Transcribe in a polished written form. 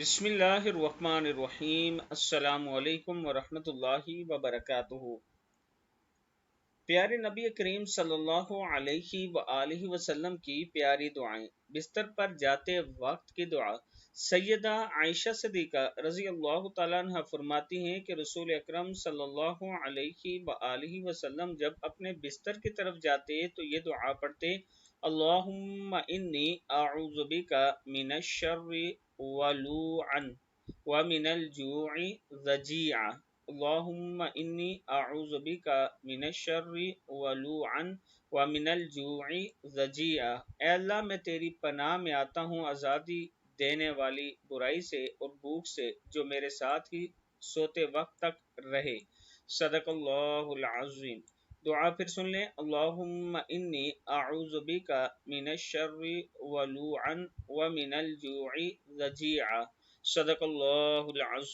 بسم اللہ الرحمن الرحیم۔ السلام علیکم ورحمۃ اللہ وبرکاتہ۔ پیارے نبی کریم صلی اللہ علیہ وآلہ وسلم کی پیاری دعائیں۔ بستر پر جاتے وقت کی دعا۔ سیدہ عائشہ صدیقہ رضی اللہ تعالیٰ عنہ فرماتی ہیں کہ رسول اکرم صلی اللہ علیہ وآلہ وسلم جب اپنے بستر کی طرف جاتے تو یہ دعا پڑھتے: اللہم انی اعوذ بک من الشر ولوعا ومن الجوع ضجیعا۔ اللہم انی اعوذ بک من الشر ولوعا ومن الجوع ضجیعا۔ اے اللہ، میں تیری پناہ میں آتا ہوں آزادی دینے والی برائی سے اور بھوک سے جو میرے ساتھ ہی سوتے وقت تک رہے۔ صدق اللہ العظیم۔ دعا پھر سن لیں: اللہم انی اعوذ بک من الشر ولوعا ومن الجوع ضجیعا۔ صدق اللہ العظیم۔